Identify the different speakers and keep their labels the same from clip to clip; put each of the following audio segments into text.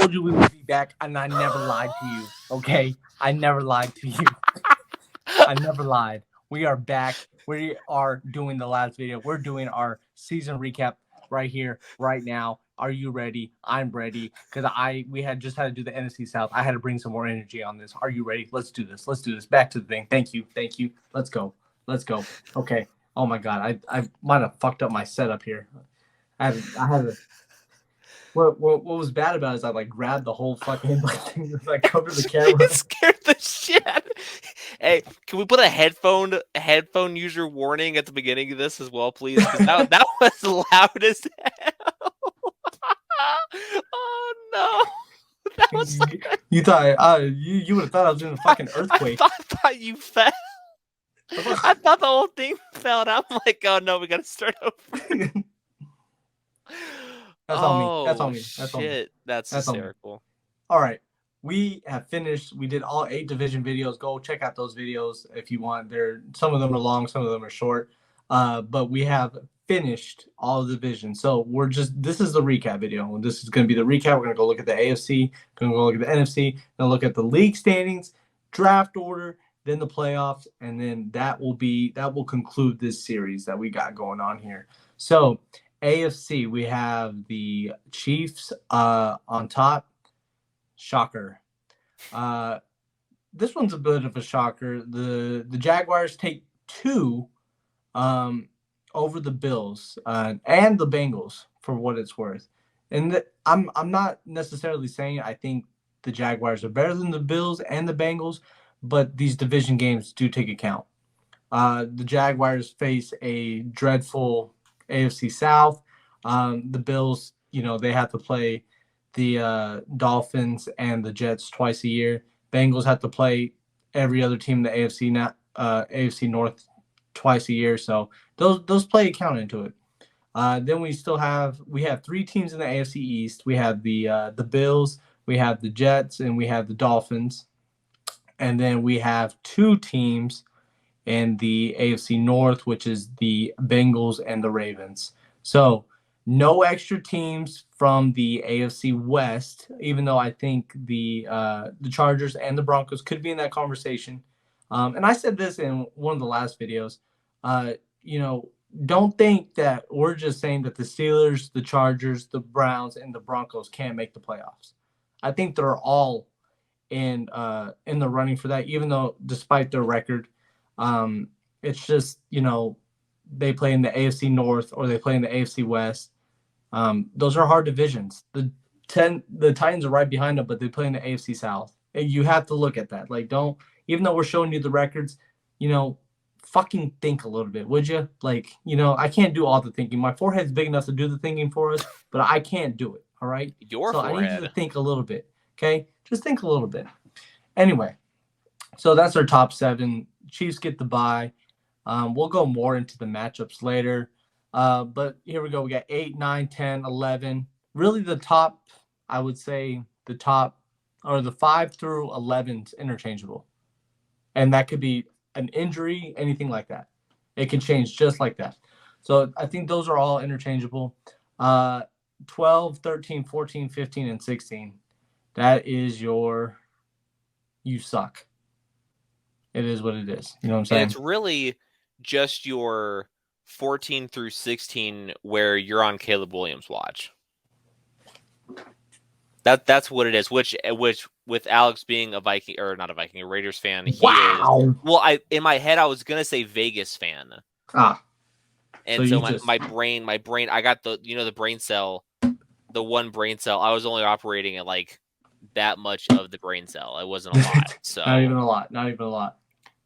Speaker 1: told you we would be back, and I never lied to you. Okay, I never lied to you. I never lied. We are back. We are doing the last video. We're doing our season recap right here, right now. Are you ready? I'm ready because we had just had to do the NFC South. I had to bring some more energy on this. Are you ready? Let's do this. Let's do this. Back to the thing. Thank you. Thank you. Let's go. Let's go. Okay. Oh my God. I might have fucked up my setup here. I had a what was bad about it is I like grabbed the whole fucking thing, like covered the camera.
Speaker 2: It scared the shit out of me. Hey, can we put a headphone user warning at the beginning of this as well, please? Because that was loud as hell. Oh no. That was like
Speaker 1: you thought you would have thought I was in a fucking earthquake.
Speaker 2: I thought you fell. I thought the whole thing fell and I'm like, oh no, we gotta start over.
Speaker 1: That's on me. That's on me.
Speaker 2: That's on me. That's hysterical.
Speaker 1: All right. We have finished. We did all 8 division videos. Go check out those videos if you want. Some of them are long, some of them are short. But we have finished all the divisions. So this is the recap video. This is going to be the recap. We're going to go look at the AFC, going to go look at the NFC, going to look at the league standings, draft order, then the playoffs, and then that will conclude this series that we got going on here. So AFC, we have the Chiefs on top. Shocker. This one's a bit of a shocker. The Jaguars take 2 over the Bills and the Bengals for what it's worth. And I'm not necessarily saying I think the Jaguars are better than the Bills and the Bengals, but these division games do take account. The Jaguars face a dreadful AFC South. The Bills, they have to play the Dolphins and the Jets twice a year. Bengals have to play every other team in the AFC North twice a year. So those play account into it. Then we have 3 teams in the AFC East. We have the Bills, we have the Jets, and we have the Dolphins. And then we have 2 teams in the AFC North, which is the Bengals and the Ravens. So no extra teams from the AFC West, even though I think the Chargers and the Broncos could be in that conversation. And I said this in one of the last videos. Don't think that we're just saying that the Steelers, the Chargers, the Browns, and the Broncos can't make the playoffs. I think they're all in the running for that, even though despite their record, it's just, they play in the AFC North or they play in the AFC West. Those are hard divisions. The Titans are right behind them, but they play in the AFC South. And you have to look at that. Like, even though we're showing you the records, fucking think a little bit, would you? Like, I can't do all the thinking. My forehead's big enough to do the thinking for us, but I can't do it. All right. I need you to think a little bit. Okay. Just think a little bit. Anyway, so that's our top 7. Chiefs get the bye. We'll go more into the matchups later. But here we go. We got 8, 9, 10, 11. Really the top, I would say the top or the 5 through 11 12 And that could be an injury, anything like that. It can change just like that. So I think those are all interchangeable. 12, 13, 14, 15, and 16. That is you suck. It is what it is. You know what I'm saying?
Speaker 2: And it's really just your 14 through 16 where you're on Caleb Williams' watch. That's what it is. Which with Alex being a Viking or not a Viking, a Raiders fan, he is. Well, in my head I was gonna say Vegas fan. And so my brain, I got the brain cell, the one brain cell. I was only operating at like that much of the brain cell. It wasn't a lot. So
Speaker 1: not even a lot.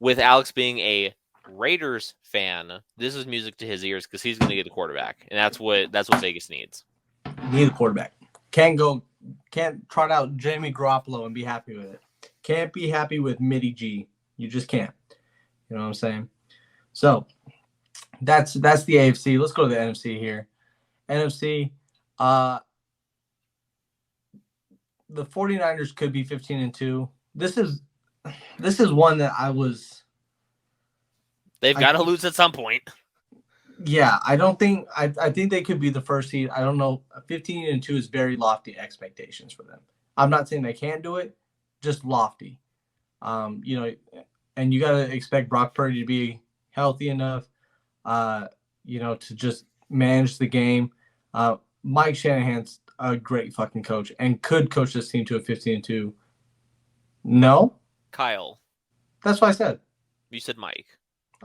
Speaker 2: With Alex being a Raiders fan, this is music to his ears because he's going to get the quarterback, and that's what Vegas needs.
Speaker 1: Need a quarterback. Can't trot out Jimmy Garoppolo and be happy with it. Can't be happy with Mitty G. You just can't. You know what I'm saying? So that's the AFC. Let's go to the NFC here. NFC. The 49ers could be 15-2. This is one that
Speaker 2: They've got to lose at some point.
Speaker 1: Yeah, I don't think I think they could be the first seed. I don't know. 15-2 is very lofty expectations for them. I'm not saying they can't do it, just lofty. And you got to expect Brock Purdy to be healthy enough, to just manage the game. Mike Shanahan's a great fucking coach and could coach this team to a 15-2. No?
Speaker 2: Kyle.
Speaker 1: That's what I said.
Speaker 2: You said Mike.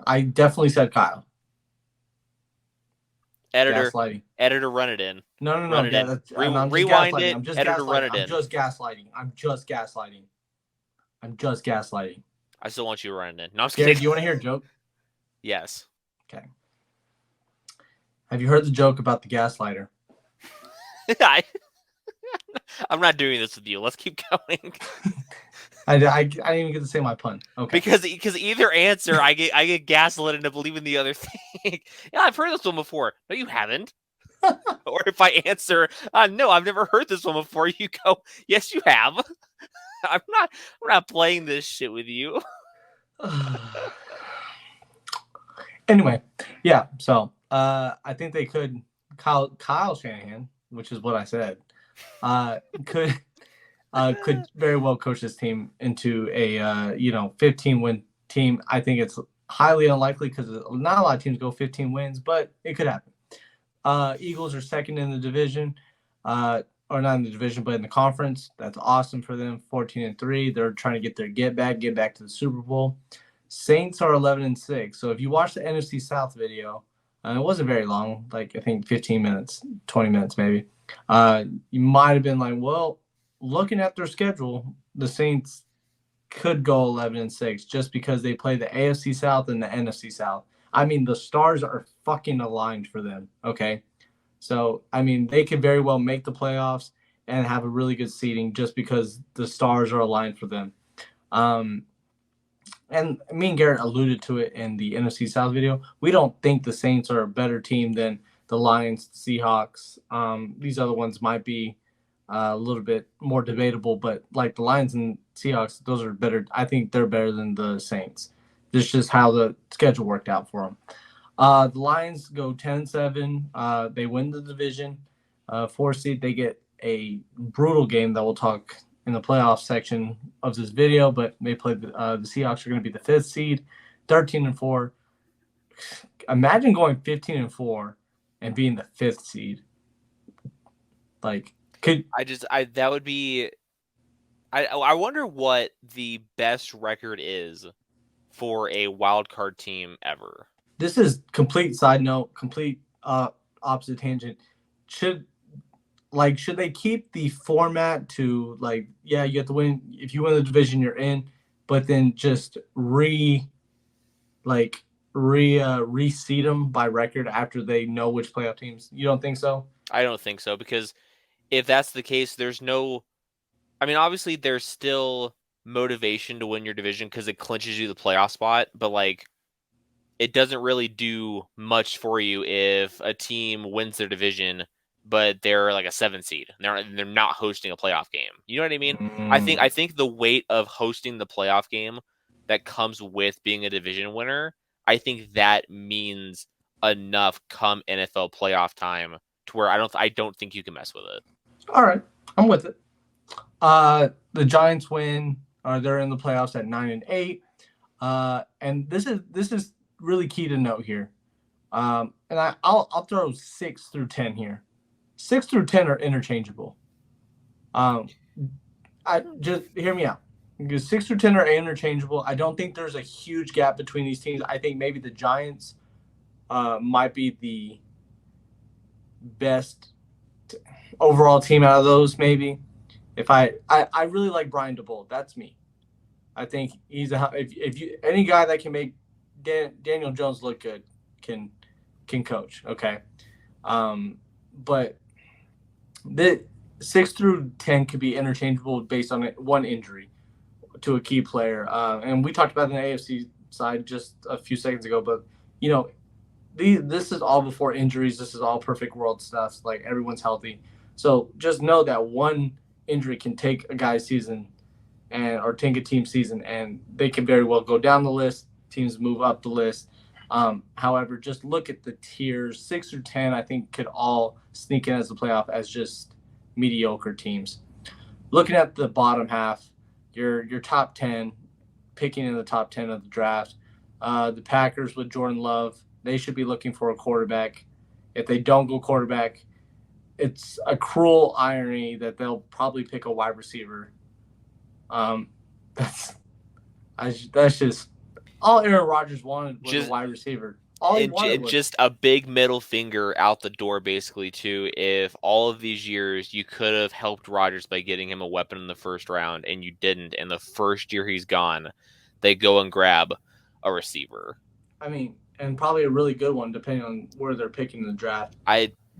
Speaker 1: I definitely said Kyle.
Speaker 2: Editor,
Speaker 1: gaslighting.
Speaker 2: Editor, run it in.
Speaker 1: No.
Speaker 2: Run it in. Rewind it. Editor, run it in.
Speaker 1: I'm just gaslighting.
Speaker 2: I still want you to run it in. No, I'm just
Speaker 1: Garrett,
Speaker 2: kidding.
Speaker 1: do you want to hear a joke?
Speaker 2: Yes.
Speaker 1: Okay. Have you heard the joke about the gaslighter?
Speaker 2: I'm not doing this with you. Let's keep going.
Speaker 1: I didn't even get to say my pun. Okay.
Speaker 2: Because either answer, I get gaslit into believing the other thing. Yeah, I've heard this one before. No, you haven't. Or if I answer, no, I've never heard this one before. You go, yes, you have. I'm not playing this shit with you.
Speaker 1: Anyway, yeah. So I think they could. Kyle Shanahan, which is what I said, could very well coach this team into a 15-win team. I think it's highly unlikely because not a lot of teams go 15 wins, but it could happen. Eagles are second in the division, or not in the division, but in the conference. That's awesome for them. 14-3. They're trying to get get back to the Super Bowl. Saints are 11-6. So if you watch the NFC South video, it wasn't very long, like I think 15 minutes, 20 minutes maybe. You might have been like, well, looking at their schedule, the Saints could go 11-6 just because they play the AFC South and the NFC South. I mean, the stars are fucking aligned for them, okay? So, I mean, they could very well make the playoffs and have a really good seeding just because the stars are aligned for them. And me and Garrett alluded to it in the NFC South video. We don't think the Saints are a better team than the Lions, the Seahawks. These other ones might be a little bit more debatable, but like the Lions and Seahawks, those are better. I think they're better than the Saints. This is just how the schedule worked out for them. The Lions go 10-7. They win the division. 4 seed, they get a brutal game that we'll talk in the playoff section of this video, but they play the Seahawks are going to be the 5th seed, 13-4. Imagine going 15-4 and being the 5th seed. Like,
Speaker 2: that would be. I wonder what the best record is for a wild card team ever.
Speaker 1: This is complete side note, complete opposite tangent. Should they keep the format to you have to win, if you win the division you're in, but then just reseed them by record after they know which playoff teams? You don't think so?
Speaker 2: I don't think so, because if that's the case, there's no. I mean, obviously there's still motivation to win your division because it clinches you the playoff spot, but it doesn't really do much for you if a team wins their division, but they're like a 7th seed. They're not hosting a playoff game. You know what I mean?
Speaker 1: Mm.
Speaker 2: I think the weight of hosting the playoff game that comes with being a division winner, I think that means enough come NFL playoff time to where I don't think you can mess with it.
Speaker 1: All right, I'm with it. The Giants win, or they're in the playoffs at 9-8. And this is really key to note here. And I'll throw 6 through 10 here. 6 through 10 are interchangeable. I just hear me out. Because 6 through 10 are interchangeable. I don't think there's a huge gap between these teams. I think maybe the Giants might be the best overall team out of those, maybe. If I really like Brian DeBold. That's me. I think he's any guy that can make Daniel Jones look good can coach. Okay, but the 6 through 10 could be interchangeable based on one injury to a key player. And we talked about the AFC side just a few seconds ago, but this is all before injuries. This is all perfect world stuff. Like, everyone's healthy, so just know that one injury can take a guy's season or take a team season, and they can very well go down the list. Teams move up the list. However, just look at the tiers. 6 through 10, I think, could all sneak in as the playoff as just mediocre teams. looking at the bottom half, your top 10, picking in the top 10 of the draft. The Packers with Jordan Love, they should be looking for a quarterback. If they don't go quarterback, it's a cruel irony that they'll probably pick a wide receiver. That's just all Aaron Rodgers wanted was a wide receiver. All he wanted was
Speaker 2: just a big middle finger out the door, basically, too. If all of these years you could have helped Rodgers by getting him a weapon in the first round and you didn't, and the first year he's gone, they go and grab a receiver.
Speaker 1: I mean, and probably a really good one, depending on where they're picking in the draft.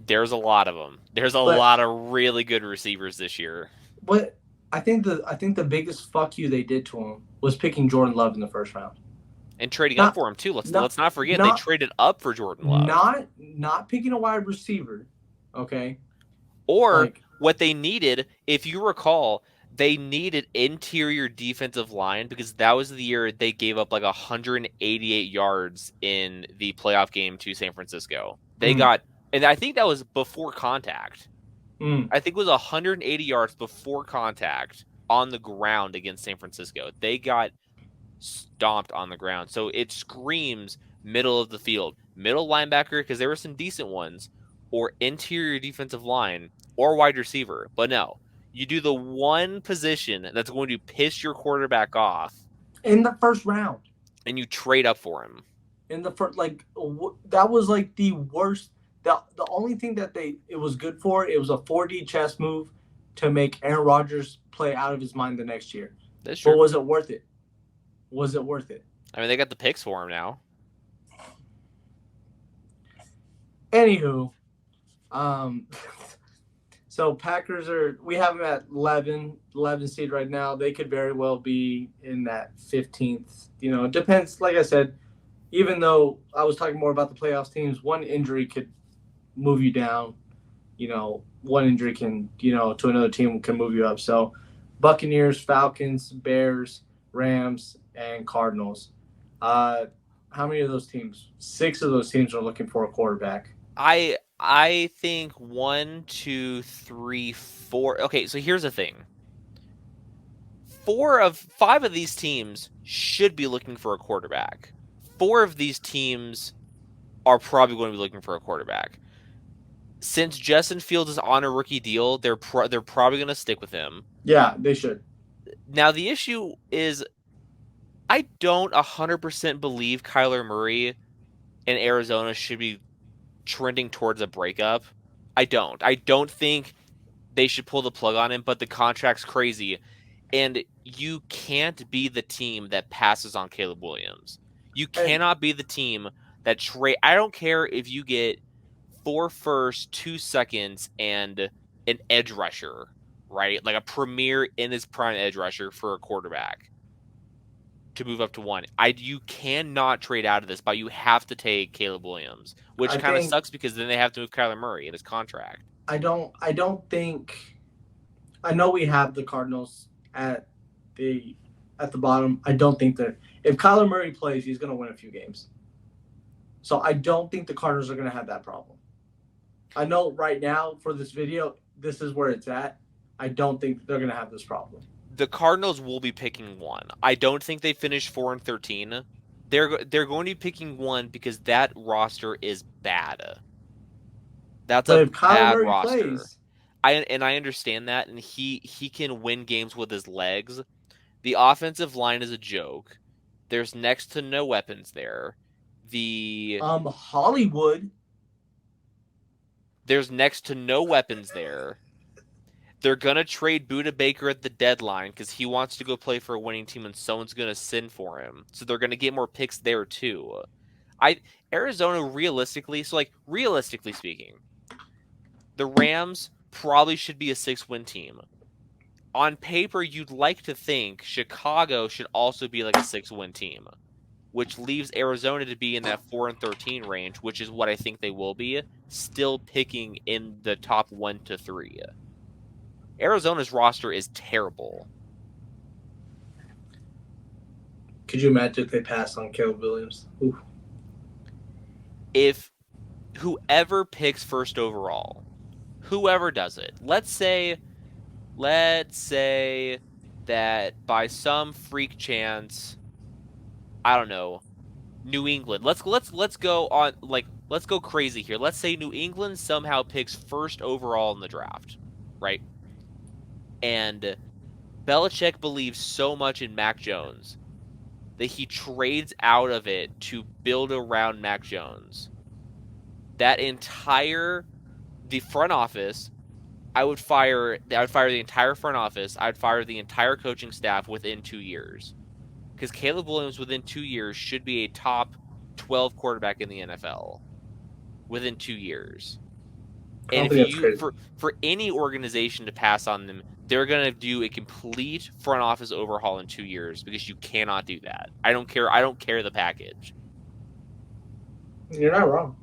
Speaker 2: There's a lot of them. There's a lot of really good receivers this year.
Speaker 1: But I think the biggest fuck you they did to him was picking Jordan Love in the first round.
Speaker 2: And trading up for him too. Let's not forget they traded up for Jordan
Speaker 1: Love. Not picking a wide receiver, okay?
Speaker 2: Or what they needed, if you recall, they needed interior defensive line because that was the year they gave up like 188 yards in the playoff game to San Francisco. They got, and I think that was before contact. I think it was 180 yards before contact on the ground against San Francisco. They got stomped on the ground. So it screams middle of the field, middle linebacker, because there were some decent ones, or interior defensive line, or wide receiver. But no, you do the one position that's going to piss your quarterback off
Speaker 1: in the first round,
Speaker 2: and you trade up for him.
Speaker 1: In the first, that was like the worst. The only thing that it was good for, it was a 4D chess move to make Aaron Rodgers play out of his mind the next year.
Speaker 2: That's true.
Speaker 1: But was it worth it? Was it worth it?
Speaker 2: I mean, they got the picks for him now.
Speaker 1: Anywho, so Packers we have them at 11 seed right now. They could very well be in that 15th. It depends. Like I said, even though I was talking more about the playoffs teams, one injury could move you down. One injury can, to another team can move you up. So Buccaneers, Falcons, Bears, Rams, and Cardinals. How many of those teams? 6 of those teams are looking for a quarterback.
Speaker 2: I think 1, 2, 3, 4. Okay, so here's the thing. 5 of these teams should be looking for a quarterback. 4 of these teams are probably going to be looking for a quarterback. Since Justin Fields is on a rookie deal, they're probably going to stick with him.
Speaker 1: Yeah, they should.
Speaker 2: Now, the issue is I don't 100% believe Kyler Murray in Arizona should be trending towards a breakup. I don't think they should pull the plug on him, but the contract's crazy. And you can't be the team that passes on Caleb Williams. You cannot be the team that trade. I don't care if you get 4 firsts, 2 seconds, and an edge rusher, right? Like a premier in his prime edge rusher for a quarterback to move up to 1. You cannot trade out of this, but you have to take Caleb Williams, which kind of sucks because then they have to move Kyler Murray in his contract.
Speaker 1: I don't think. I know we have the Cardinals at the bottom. I don't think that if Kyler Murray plays, he's going to win a few games. So I don't think the Cardinals are going to have that problem. I know right now for this video, this is where it's at. I don't think they're going to have this problem.
Speaker 2: The Cardinals will be picking 1. I don't think they finish 4-13. They're going to be picking 1 because that roster is bad. That's a bad roster. I understand that, and he can win games with his legs. The offensive line is a joke. There's next to no weapons there.
Speaker 1: Hollywood.
Speaker 2: There's next to no weapons there. They're going to trade Budda Baker at the deadline because he wants to go play for a winning team and someone's going to send for him. So they're going to get more picks there too. Arizona realistically speaking, the Rams probably should be a 6-win team. On paper, you'd like to think Chicago should also be like a 6-win team, which leaves Arizona to be in that 4-13 range, which is what I think they will be, still picking in the top 1 to 3. Arizona's roster is terrible.
Speaker 1: Could you imagine if they passed on Caleb Williams? Ooh.
Speaker 2: If whoever picks first overall, whoever does it, let's say let's say that by some freak chance, I don't know, New England. Let's go on let's go crazy here. Let's say New England somehow picks first overall in the draft, right? And Belichick believes so much in Mac Jones that he trades out of it to build around Mac Jones. The front office, I would fire the entire front office. I'd fire the entire coaching staff within 2 years. Because Caleb Williams within 2 years should be a top 12 quarterback in the NFL within 2 years. And if you for any organization to pass on them, they're going to do a complete front office overhaul in 2 years because you cannot do that. I don't care the package.
Speaker 1: You're not wrong.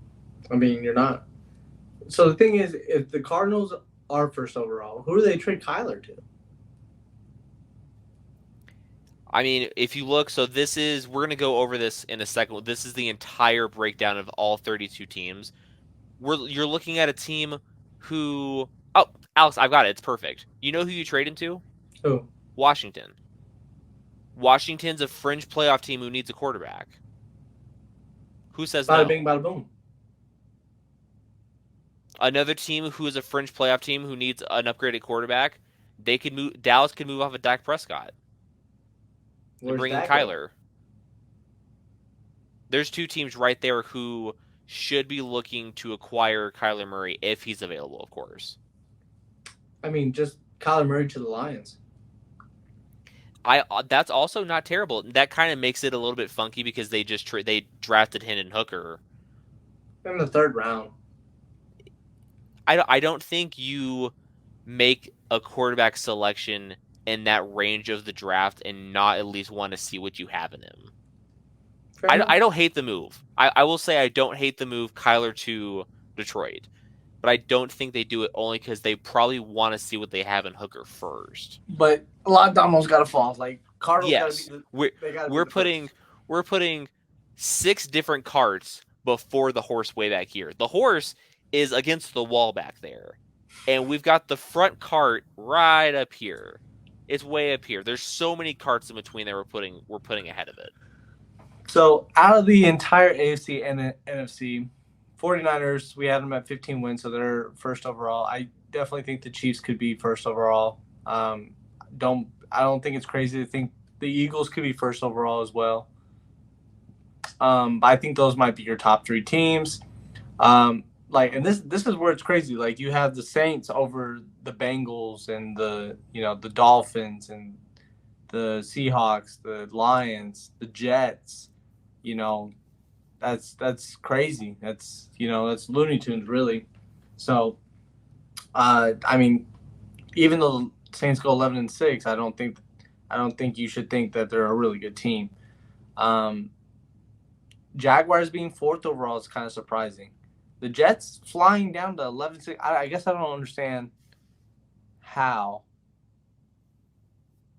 Speaker 1: I mean, you're not. So the thing is, if the Cardinals are first overall, who do they trade Kyler to?
Speaker 2: I mean, if you look, so we're going to go over this in a second. This is the entire breakdown of all 32 teams. You're looking at a team who, oh, Alex, I've got it. It's perfect. You know who you trade him to?
Speaker 1: Who?
Speaker 2: Washington. Washington's a fringe playoff team who needs a quarterback. Who says
Speaker 1: bada
Speaker 2: no?
Speaker 1: Bing, bada boom.
Speaker 2: Another team who is a fringe playoff team who needs an upgraded quarterback. Dallas could move off of Dak Prescott. And bring in Kyler. There's two teams right there who should be looking to acquire Kyler Murray if he's available, of course.
Speaker 1: I mean, just Kyler Murray to the Lions.
Speaker 2: That's also not terrible. That kind of makes it a little bit funky because they drafted Hendon Hooker
Speaker 1: in the 3rd round.
Speaker 2: I don't think you make a quarterback selection in that range of the draft and not at least want to see what you have in him. I don't hate the move. I will say I don't hate the move Kyler to Detroit, but I don't think they do it only because they probably want to see what they have in Hooker first.
Speaker 1: But a lot of dominoes got to fall. Like Cardinals
Speaker 2: yes, we're putting 6 different carts before the horse way back here. The horse is against the wall back there, and we've got the front cart right up here. It's way up here. There's so many carts in between that we're putting ahead of it.
Speaker 1: So out of the entire AFC and NFC, 49ers, we have them at 15 wins, so they're first overall. I definitely think the Chiefs could be first overall. I don't think it's crazy to think the Eagles could be first overall as well. But I think those might be your top 3 teams. And this is where it's crazy. Like you have the Saints over the Bengals and the Dolphins and the Seahawks, the Lions, the Jets. That's crazy. That's Looney Tunes really. So, I mean, even though the Saints go 11-6, I don't think you should think that they're a really good team. Jaguars being 4th overall is kind of surprising. The Jets flying down to 11-6. I guess I don't understand how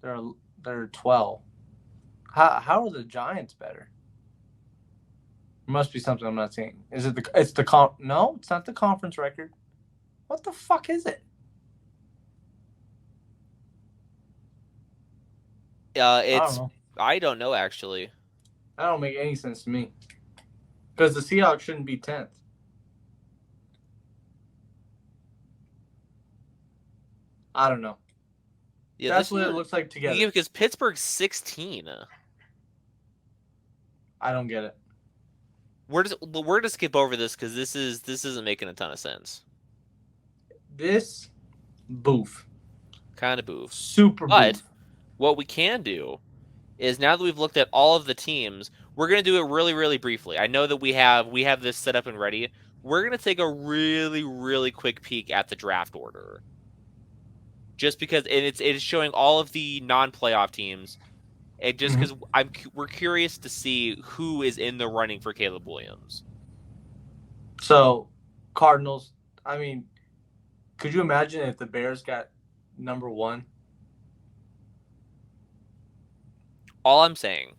Speaker 1: they're 12. How are the Giants better? There must be something I'm not seeing. Is it no, it's not the conference record. What the fuck is it?
Speaker 2: I don't know actually.
Speaker 1: That don't make any sense to me. Because the Seahawks shouldn't be 10th. I don't know. Yeah, that's what it looks like together.
Speaker 2: Yeah, because Pittsburgh's 16.
Speaker 1: I don't get it.
Speaker 2: We're to skip over this because this isn't making a ton of sense.
Speaker 1: This boof.
Speaker 2: Kind of boof.
Speaker 1: Super
Speaker 2: but
Speaker 1: boof.
Speaker 2: What we can do is now that we've looked at all of the teams, we're going to do it really, really briefly. I know that we have this set up and ready. We're going to take a really, really quick peek at the draft order. Just because it's showing all of the non-playoff teams. And just because we're curious to see who is in the running for Caleb Williams.
Speaker 1: So, Cardinals, I mean, could you imagine if the Bears got number 1?
Speaker 2: All I'm saying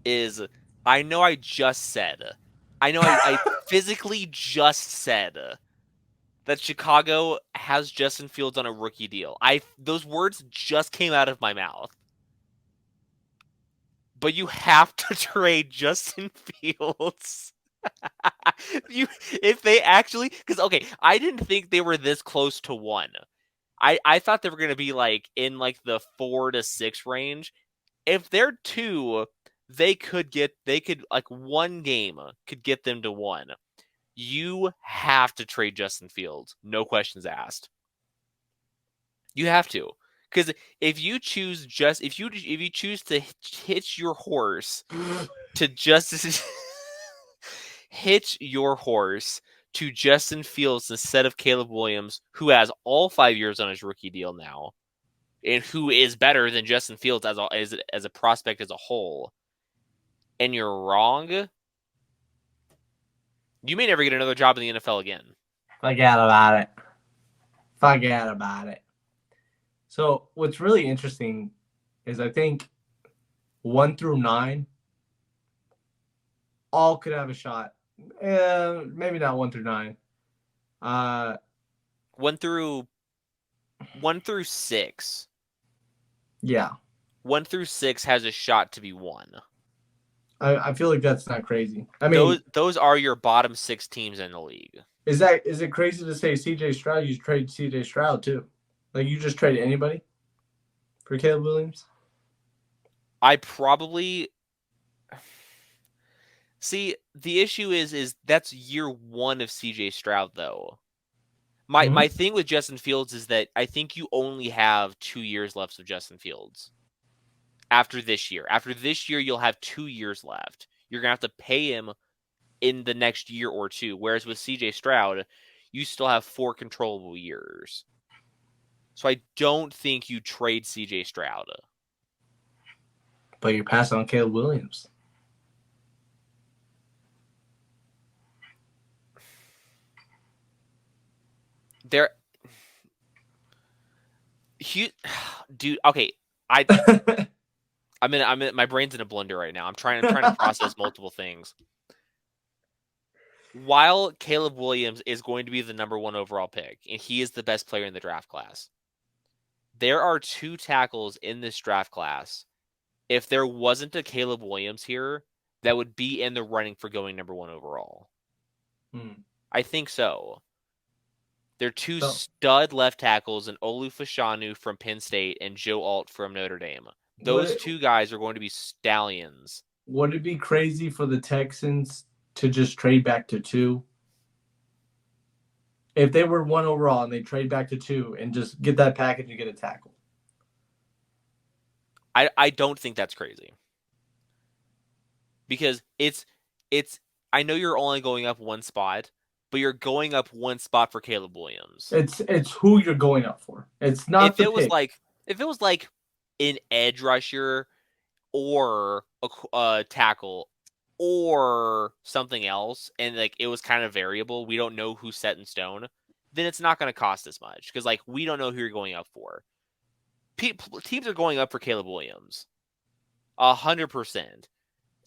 Speaker 2: is I know I physically just said that Chicago has Justin Fields on a rookie deal. Those words just came out of my mouth. But you have to trade Justin Fields. If they actually, because okay, I didn't think they were this close to 1. I thought they were going to be like in like the 4 to 6 range. If they're 2, they could like one game could get them to 1. You have to trade Justin Fields, no questions asked. You have to, because if you choose to hitch your horse to Justin hitch your horse to Justin Fields instead of Caleb Williams, who has all 5 years on his rookie deal now, and who is better than Justin Fields as a prospect as a whole, and you're wrong, you may never get another job in the NFL again.
Speaker 1: Forget about it. Forget about it. So what's really interesting is I think 1 through 9 all could have a shot. Maybe not 1 through 9.
Speaker 2: 1 through 6.
Speaker 1: Yeah.
Speaker 2: 1 through 6 has a shot to be 1.
Speaker 1: I feel like that's not crazy. I mean,
Speaker 2: those are your bottom 6 teams in the league.
Speaker 1: Is it crazy to say CJ Stroud? You trade CJ Stroud too. Like, you just trade anybody for Caleb Williams?
Speaker 2: I probably see, the issue is that's year 1 of CJ Stroud though. My thing with Justin Fields is that I think you only have 2 years left of Justin Fields. After this year, you'll have 2 years left. You're gonna have to pay him in the next year or 2. Whereas with CJ Stroud, you still have 4 controllable years. So I don't think you trade CJ Stroud.
Speaker 1: But you're passing on Caleb Williams.
Speaker 2: Dude, okay. I'm in my brain's in a blender right now. I'm trying to process multiple things. While Caleb Williams is going to be the number 1 overall pick, and he is the best player in the draft class, there are 2 tackles in this draft class. If there wasn't a Caleb Williams here, that would be in the running for going number 1 overall. I think so. They're 2 stud left tackles, in Olu Fashanu from Penn State and Joe Alt from Notre Dame. Those 2 guys are going to be stallions.
Speaker 1: Would it be crazy for the Texans to just trade back to 2? If they were 1 overall and they trade back to 2 and just get that package and get a tackle?
Speaker 2: I don't think that's crazy. Because it's I know you're only going up 1 spot, but you're going up 1 spot for Caleb Williams.
Speaker 1: It's who you're going up for. It's not
Speaker 2: if it was like an edge rusher or a tackle or something else, and like it was kind of variable, we don't know who's set in stone, then it's not going to cost as much, because like we don't know who you're going up for. Teams are going up for Caleb Williams 100%,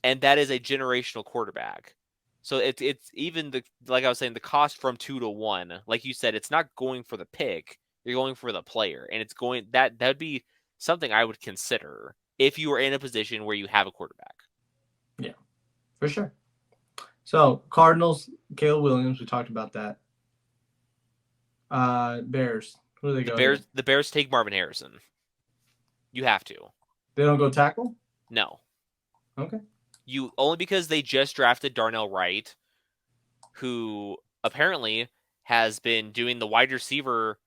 Speaker 2: and that is a generational quarterback. So it's even like I was saying, the cost from 2 to 1, like you said, it's not going for the pick, you're going for the player, and it's going that'd be something I would consider if you were in a position where you have a quarterback.
Speaker 1: Yeah, for sure. So Cardinals, Caleb Williams, we talked about that. Bears, who do they go?
Speaker 2: The Bears take Marvin Harrison. You have to.
Speaker 1: They don't go tackle?
Speaker 2: No.
Speaker 1: Okay.
Speaker 2: Only because they just drafted Darnell Wright, who apparently has been doing the wide receiver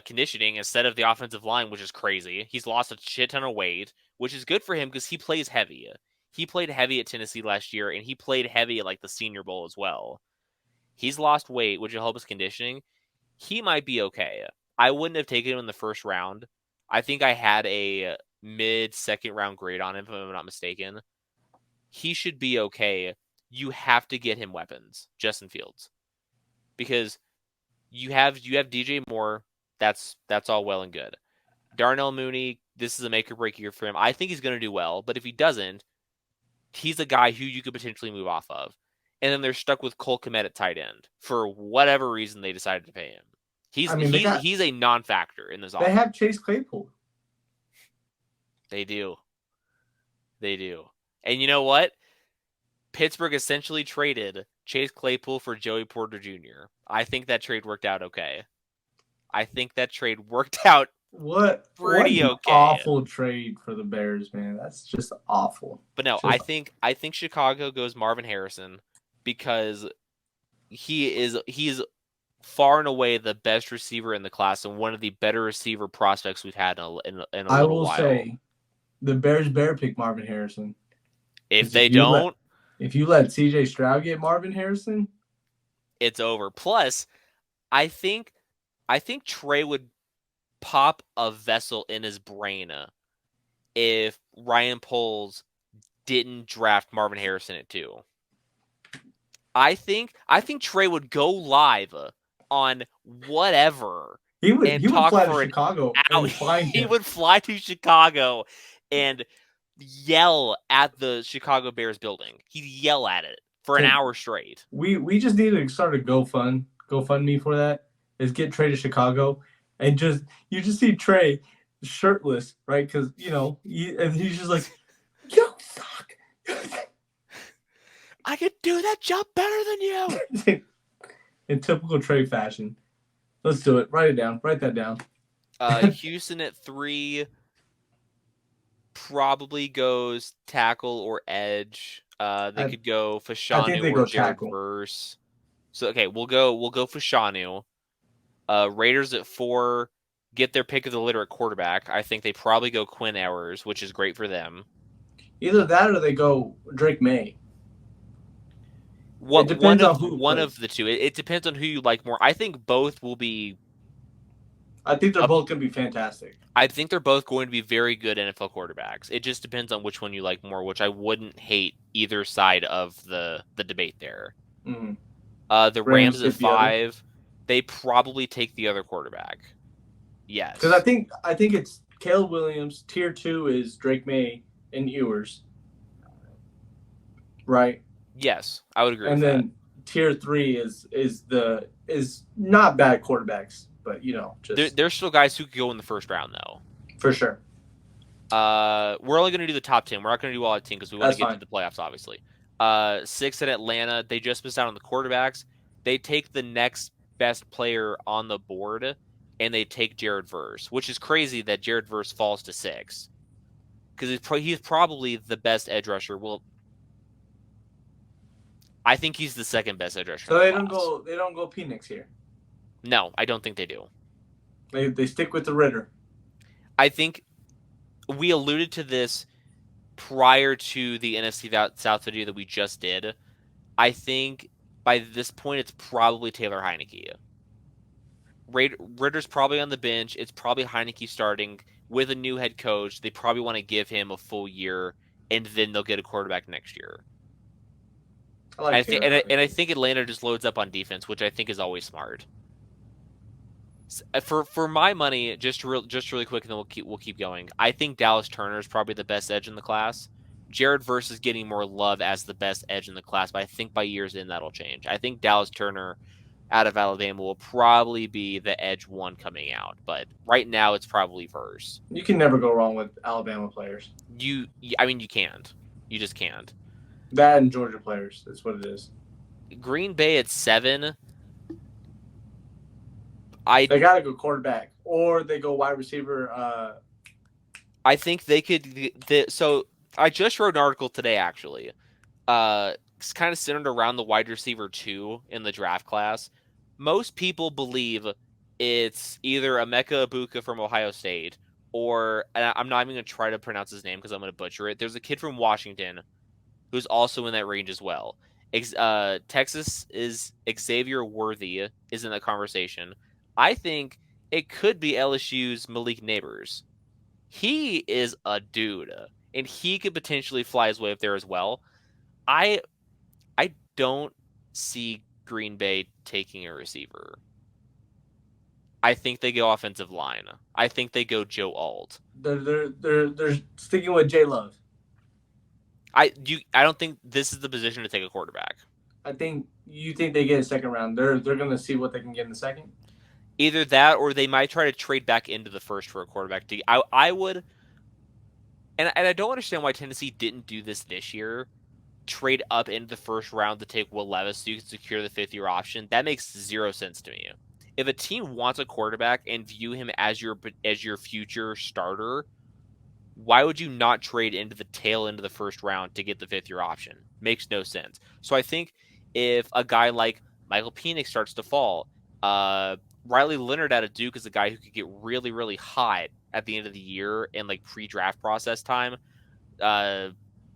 Speaker 2: conditioning instead of the offensive line, which is crazy. He's lost a shit ton of weight, which is good for him because he plays heavy. He played heavy at Tennessee last year, and he played heavy at like the Senior Bowl as well. He's lost weight, which will help his conditioning. He might be okay. I wouldn't have taken him in the first round. I think I had a mid-second round grade on him, if I'm not mistaken. He should be okay. You have to get him weapons, Justin Fields, because you have DJ Moore. That's all well and good. Darnell Mooney, this is a make or break year for him. I think he's going to do well, but if he doesn't, he's a guy who you could potentially move off of. and then they're stuck with Cole Kmet at tight end for whatever reason they decided to pay him. He's a non-factor in this offense.
Speaker 1: They have Chase Claypool.
Speaker 2: They do. And you know what? Pittsburgh essentially traded Chase Claypool for Joey Porter Jr. I think that trade worked out okay.
Speaker 1: What
Speaker 2: pretty
Speaker 1: an
Speaker 2: okay.
Speaker 1: Awful trade for the Bears, man. That's just awful.
Speaker 2: But no, I think Chicago goes Marvin Harrison because he's far and away the best receiver in the class and one of the better receiver prospects we've had in a little while.
Speaker 1: I will say the Bears better pick Marvin Harrison.
Speaker 2: If they don't,
Speaker 1: if you let CJ Stroud get Marvin Harrison,
Speaker 2: it's over. Plus, I think Trey would pop a vessel in his brain if Ryan Poles didn't draft Marvin Harrison at 2. I think Trey would go live on whatever.
Speaker 1: He would fly to Chicago and find him.
Speaker 2: He would fly to Chicago and yell at the Chicago Bears building. He'd yell at it for an hour straight.
Speaker 1: We just need to start a GoFundMe for that. Is get Trey to Chicago and you just see Trey shirtless, right? Because and he's just like, "You suck."
Speaker 2: I could do that job better than you.
Speaker 1: In typical Trey fashion. Let's do it. Write it down. Write that down.
Speaker 2: Houston at 3 probably goes tackle or edge. They could go Fashanu or Jared Verse. So okay, we'll go Fashanu. Raiders at 4 get their pick of the litter at quarterback. I think they probably go Quinn Ewers, which is great for them.
Speaker 1: Either that or they go Drake May.
Speaker 2: One of the two. It depends on who you like more. I think both will be.
Speaker 1: I think they're both going to be fantastic.
Speaker 2: I think they're both going to be very good NFL quarterbacks. It just depends on which one you like more, which I wouldn't hate either side of the debate there.
Speaker 1: Mm-hmm.
Speaker 2: The Rams at 5, they probably take the other quarterback. Yes.
Speaker 1: Because I think it's Caleb Williams. Tier 2 is Drake May and Ewers. Right?
Speaker 2: Yes, I would agree
Speaker 1: with
Speaker 2: that.
Speaker 1: And then tier 3 is not bad quarterbacks, but
Speaker 2: there's still guys who could go in the first round though.
Speaker 1: For sure.
Speaker 2: We're only going to do the top 10. We're not going to do all 10 because we want to get to the playoffs, obviously. 6 at Atlanta. They just missed out on the quarterbacks. They take the next best player on the board, and they take Jared Verse, which is crazy that Jared Verse falls to 6 because he's probably the best edge rusher. Well, I think he's the second best edge rusher.
Speaker 1: So they don't go Penix here.
Speaker 2: No, I don't think they do.
Speaker 1: They stick with the Ritter.
Speaker 2: I think we alluded to this prior to the NFC South video that we just did. I think by this point it's probably Taylor Heineke. Ritter's probably on the bench. It's probably Heineke starting with a new head coach. They probably want to give him a full year, and then they'll get a quarterback next year. I think Atlanta just loads up on defense, which I think is always smart. For my money, just really quick, and then we'll keep going. I think Dallas Turner is probably the best edge in the class. Jared Verse is getting more love as the best edge in the class, but I think by years in that'll change. I think Dallas Turner out of Alabama will probably be the edge 1 coming out, but right now it's probably Verse.
Speaker 1: You can never go wrong with Alabama players.
Speaker 2: You can't. You just can't.
Speaker 1: That and Georgia players. That's what it is.
Speaker 2: Green Bay at 7.
Speaker 1: They got to go quarterback, or they go wide receiver.
Speaker 2: I think they could. So I just wrote an article today, actually. It's kind of centered around the wide receiver 2 in the draft class. Most people believe it's either Emeka Egbuka from Ohio State, or I'm not even going to try to pronounce his name because I'm going to butcher it. There's a kid from Washington who's also in that range as well. Texas is Xavier Worthy is in that conversation. I think it could be LSU's Malik Neighbors. He is a dude, and he could potentially fly his way up there as well. I don't see Green Bay taking a receiver. I think they go offensive line. I think they go Joe Alt.
Speaker 1: They're sticking with J Love.
Speaker 2: I don't think this is the position to take a quarterback.
Speaker 1: I think you think they get a second round. They're gonna see what they can get in the second.
Speaker 2: Either that, or they might try to trade back into the first for a quarterback. I would, and I don't understand why Tennessee didn't do this year. Trade up into the first round to take Will Levis so you can secure the 5th-year option. That makes zero sense to me. If a team wants a quarterback and view him as your future starter, why would you not trade into the tail end of the first round to get the 5th-year option? Makes no sense. So I think if a guy like Michael Penix starts to fall, Riley Leonard out of Duke is a guy who could get really, really hot at the end of the year in like pre-draft process time.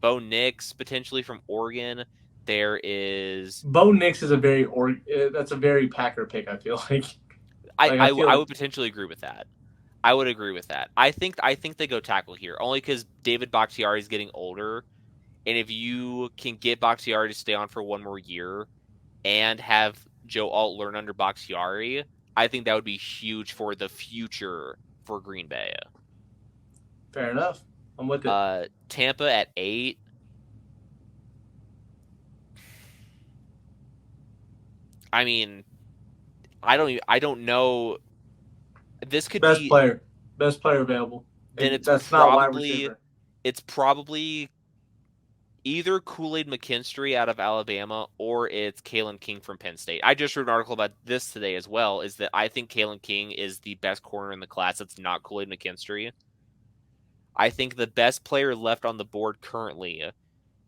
Speaker 2: Bo Nix potentially from Oregon. There is
Speaker 1: Bo Nix is a that's a very Packer pick. I feel like.
Speaker 2: I would potentially agree with that. I would agree with that. I think they go tackle here only because David Bakhtiari is getting older, and if you can get Bakhtiari to stay on for one more year and have Joe Alt learn under Bakhtiari, I think that would be huge for the future for Green Bay.
Speaker 1: Fair enough. I'm with it.
Speaker 2: Tampa at 8. I mean, I don't know. This could
Speaker 1: best
Speaker 2: be
Speaker 1: player available.
Speaker 2: Then
Speaker 1: that's not wide receiver.
Speaker 2: It's probably either Kool-Aid McKinstry out of Alabama or it's Kalen King from Penn State. I just wrote an article about this today as well, is that I think Kalen King is the best corner in the class. That's not Kool-Aid McKinstry. I think the best player left on the board currently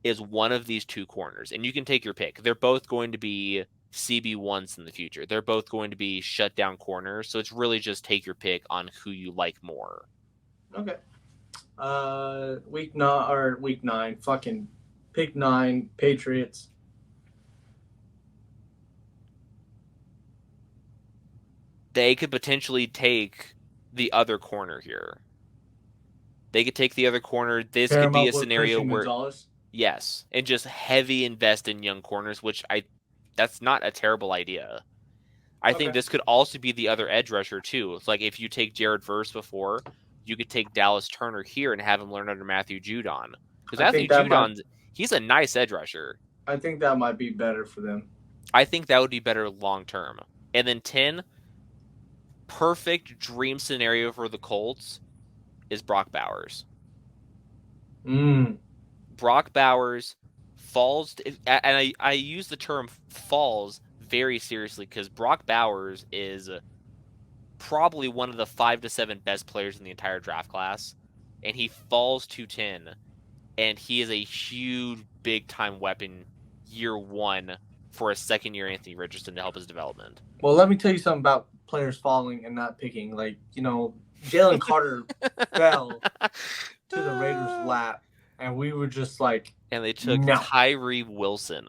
Speaker 2: is one of these two corners, and you can take your pick. They're both going to be CB1s in the future. They're both going to be shutdown corners, so it's really just take your pick on who you like more.
Speaker 1: Okay. Week 9, fucking pick 9, Patriots.
Speaker 2: They could potentially take the other corner here. They could take the other corner. This could be a scenario where
Speaker 1: Gonzalez?
Speaker 2: Yes, and just heavy invest in young corners, which that's not a terrible idea. I think this could also be the other edge rusher too. It's like if you take Jared Verse before, you could take Dallas Turner here and have him learn under Matthew Judon. Because Matthew Judon, he's a nice edge rusher.
Speaker 1: I think that might be better for them.
Speaker 2: I think that would be better long term. And then 10, perfect dream scenario for the Colts is Brock Bowers. Brock Bowers falls, and I use the term falls very seriously because Brock Bowers is probably one of the 5 to 7 best players in the entire draft class, and he falls to 10, and he is a huge, big-time weapon year 1 for a second-year Anthony Richardson to help his development.
Speaker 1: Well, let me tell you something about players falling and not picking. Like, Jalen Carter fell to the Raiders' lap. And we were just like,
Speaker 2: and they took Tyree Wilson.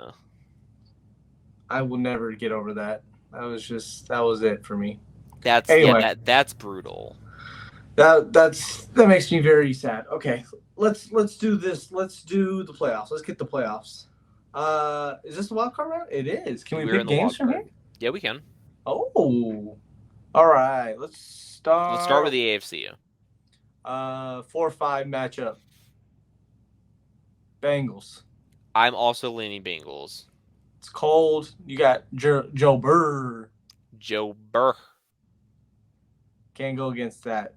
Speaker 1: I will never get over that. That was it for me.
Speaker 2: That's brutal.
Speaker 1: That makes me very sad. Okay, let's do this. Let's do the playoffs. Let's get the playoffs. Is this the wild card round? It is. Can we pick games from here?
Speaker 2: Yeah, we can.
Speaker 1: Oh, all right. Let's start.
Speaker 2: Let's start with the AFC.
Speaker 1: 4-5 matchup. Bengals.
Speaker 2: I'm also leaning Bengals.
Speaker 1: It's cold. You got Joe Burr.
Speaker 2: Joe Burr.
Speaker 1: Can't go against that.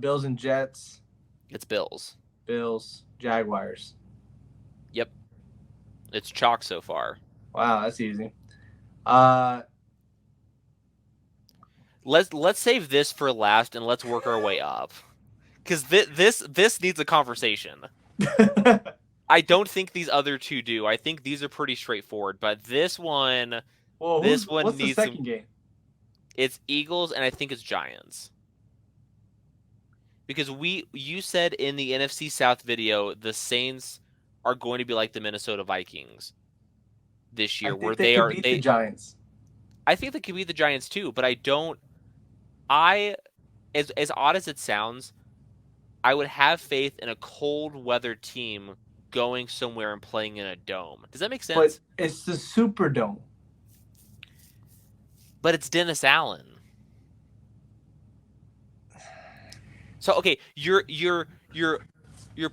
Speaker 1: Bills and Jets.
Speaker 2: It's Bills.
Speaker 1: Bills. Jaguars.
Speaker 2: Yep. It's chalk so far.
Speaker 1: Wow, that's easy.
Speaker 2: Let's save this for last and let's work our way up. Because this needs a conversation. I don't think these other two do. I think these are pretty straightforward, but this one,
Speaker 1: what's
Speaker 2: needs
Speaker 1: the second game?
Speaker 2: It's Eagles, and I think it's Giants. Because you said in the NFC South video, the Saints are going to be like the Minnesota Vikings this year, where they are
Speaker 1: the Giants.
Speaker 2: I think they could beat the Giants too, but as odd as it sounds, I would have faith in a cold weather team going somewhere and playing in a dome. Does that make sense?
Speaker 1: But it's the Superdome.
Speaker 2: But it's Dennis Allen. So okay, you're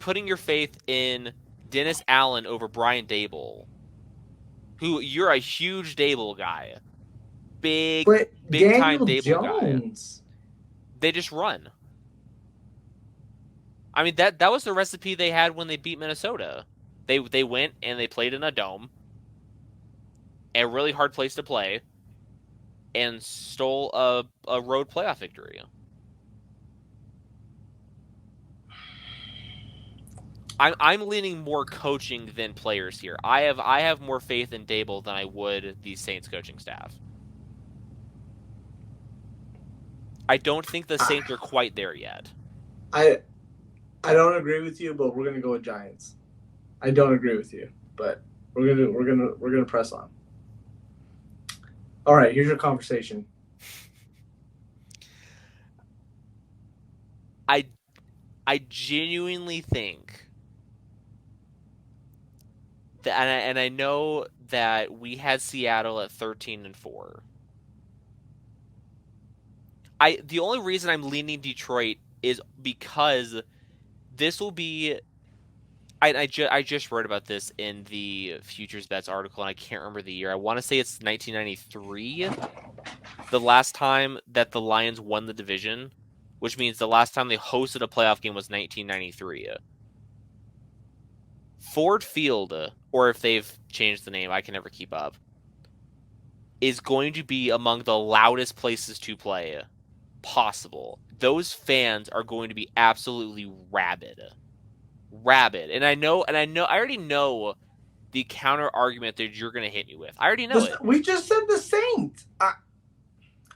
Speaker 2: putting your faith in Dennis Allen over Brian Daboll. who you're a huge Dable guy. Big
Speaker 1: Daniel
Speaker 2: time Dable
Speaker 1: Jones.
Speaker 2: guy. They just run. I mean, that was the recipe they had when they beat Minnesota. They went and they played in a dome, a really hard place to play, and stole a road playoff victory. I'm leaning more coaching than players here. I have more faith in Dable than I would the Saints coaching staff. I don't think the Saints are quite there yet.
Speaker 1: I don't agree with you, but we're gonna go with Giants. I don't agree with you, but we're gonna press on. All right, here's your conversation.
Speaker 2: I genuinely think that, and I know that we had Seattle at 13-4. The only reason I'm leaning Detroit is because this will be. I just wrote about this in the Futures Bets article, and I can't remember the year. I want to say it's 1993, the last time that the Lions won the division, which means the last time they hosted a playoff game was 1993. Ford Field, or if they've changed the name, I can never keep up, is going to be among the loudest places to play possible. Those fans are going to be absolutely rabid. And I already know the counter argument that you're going to hit me with. I already know it.
Speaker 1: We just said the Saints.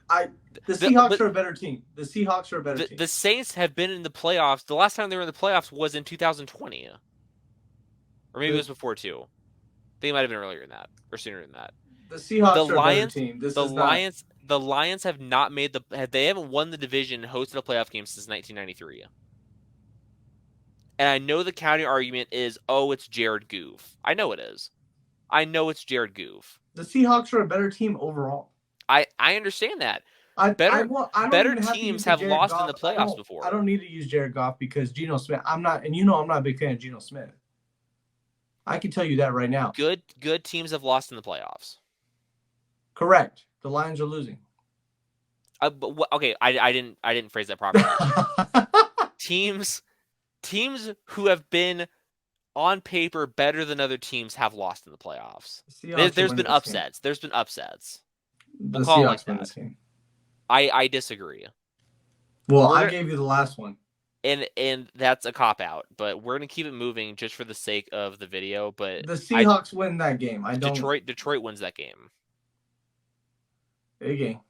Speaker 1: The Seahawks are a better team. The Seahawks are a better team.
Speaker 2: The Saints have been in the playoffs. The last time they were in the playoffs was in 2020. Or maybe it was before, too. I think it might have been earlier than that, or sooner than that.
Speaker 1: The Seahawks are a better team.
Speaker 2: The Lions have not made they haven't won the division and hosted a playoff game since 1993. And I know the counter argument is, it's Jared Goff. I know it is. I know it's Jared Goff.
Speaker 1: The Seahawks are a better team overall.
Speaker 2: I understand that. Better teams have lost in the playoffs before.
Speaker 1: I don't need to use Jared Goff because Geno Smith. I'm not a big fan of Geno Smith. I can tell you that right now.
Speaker 2: Good teams have lost in the playoffs.
Speaker 1: Correct. The Lions are losing.
Speaker 2: Okay, I didn't phrase that properly. Teams who have been on paper better than other teams have lost in the playoffs. There's been upsets. There's been upsets. We'll call it like that. I disagree.
Speaker 1: Well, I gave you the last one.
Speaker 2: And that's a cop-out, but we're going to keep it moving just for the sake of the video. But
Speaker 1: the Seahawks win that game.
Speaker 2: Detroit wins that game.
Speaker 1: Okay.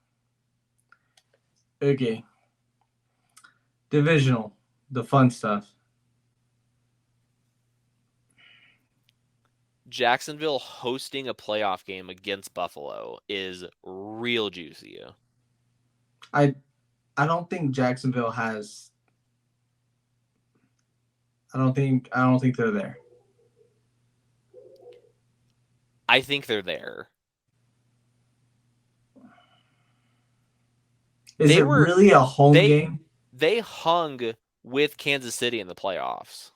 Speaker 1: Divisional, the fun stuff.
Speaker 2: Jacksonville hosting a playoff game against Buffalo is real juicy.
Speaker 1: I don't think Jacksonville has. I don't think they're there.
Speaker 2: I think they're there.
Speaker 1: Is it really a home game?
Speaker 2: They hung with Kansas City in the playoffs.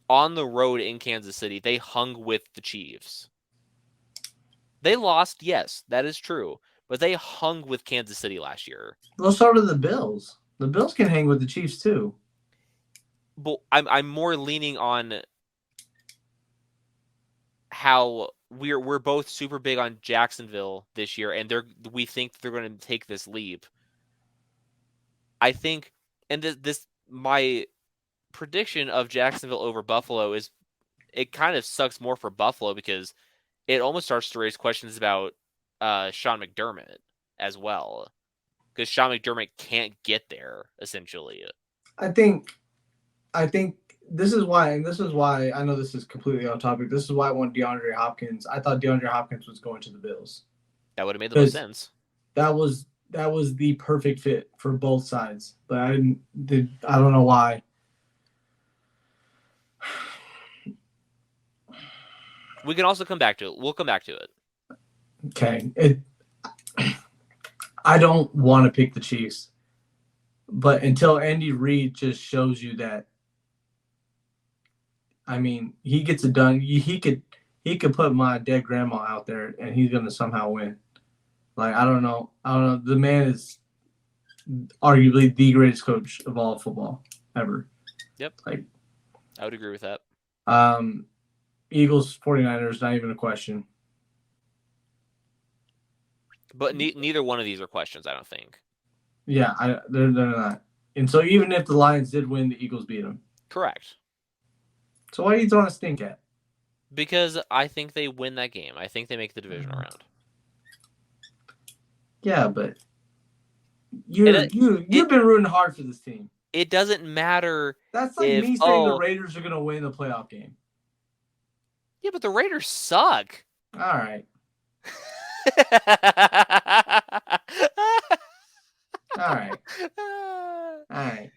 Speaker 2: On the road in Kansas City, they hung with the Chiefs. They lost, yes, that is true. But they hung with Kansas City last year.
Speaker 1: Well, so do the Bills. The Bills can hang with the Chiefs too.
Speaker 2: But I'm more leaning on how we're both super big on Jacksonville this year, and we think they're going to take this leap. I think, and this my prediction of Jacksonville over Buffalo is, it kind of sucks more for Buffalo because it almost starts to raise questions about Sean McDermott as well, because Sean McDermott can't get there essentially.
Speaker 1: I think this is why I know this is completely off topic. This is why I want DeAndre Hopkins. I thought DeAndre Hopkins was going to the Bills.
Speaker 2: That would have made the most sense.
Speaker 1: That was the perfect fit for both sides, but I don't know why.
Speaker 2: We can also come back to it. We'll come back to it.
Speaker 1: Okay. I don't want to pick the Chiefs, but until Andy Reid just shows you that, I mean, he gets it done. He he could put my dead grandma out there and he's gonna somehow win. Like I don't know. The man is arguably the greatest coach of all football ever.
Speaker 2: Yep.
Speaker 1: Like
Speaker 2: I would agree with that.
Speaker 1: Eagles 49ers, not even a question.
Speaker 2: But neither one of these are questions, I don't think.
Speaker 1: Yeah, they're not. And so even if the Lions did win, the Eagles beat them.
Speaker 2: Correct.
Speaker 1: So why are you throwing a stink at?
Speaker 2: Because I think they win that game. I think they make the divisional round.
Speaker 1: Yeah, but you've been rooting hard for this team.
Speaker 2: It doesn't matter.
Speaker 1: That's like me saying the Raiders are going to win the playoff game.
Speaker 2: Yeah, but the Raiders suck.
Speaker 1: All right. All right.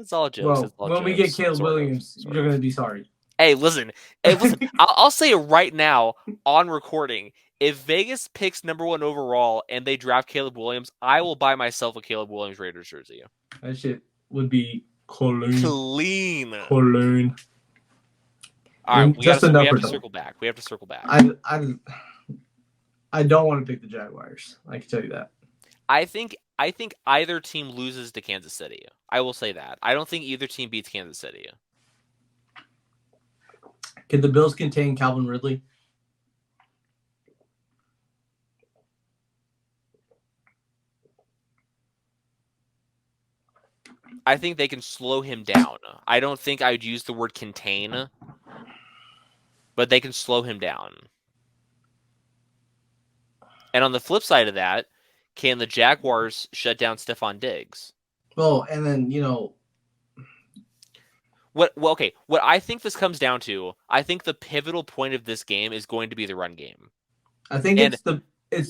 Speaker 2: It's all jokes.
Speaker 1: Well, when we get Caleb Williams, you're going to be sorry.
Speaker 2: Hey, listen. I'll say it right now on recording. If Vegas picks #1 overall and they draft Caleb Williams, I will buy myself a Caleb Williams Raiders jersey.
Speaker 1: That shit would be clean.
Speaker 2: All right, we have to circle back.
Speaker 1: I don't want to pick the Jaguars. I can tell you that.
Speaker 2: I think either team loses to Kansas City. I will say that. I don't think either team beats Kansas City.
Speaker 1: Can the Bills contain Calvin Ridley?
Speaker 2: I think they can slow him down. I don't think I would use the word contain, but they can slow him down. And on the flip side of that, can the Jaguars shut down Stephon Diggs?
Speaker 1: Well, and then,
Speaker 2: What I think this comes down to, I think the pivotal point of this game is going to be the run game.
Speaker 1: I think it's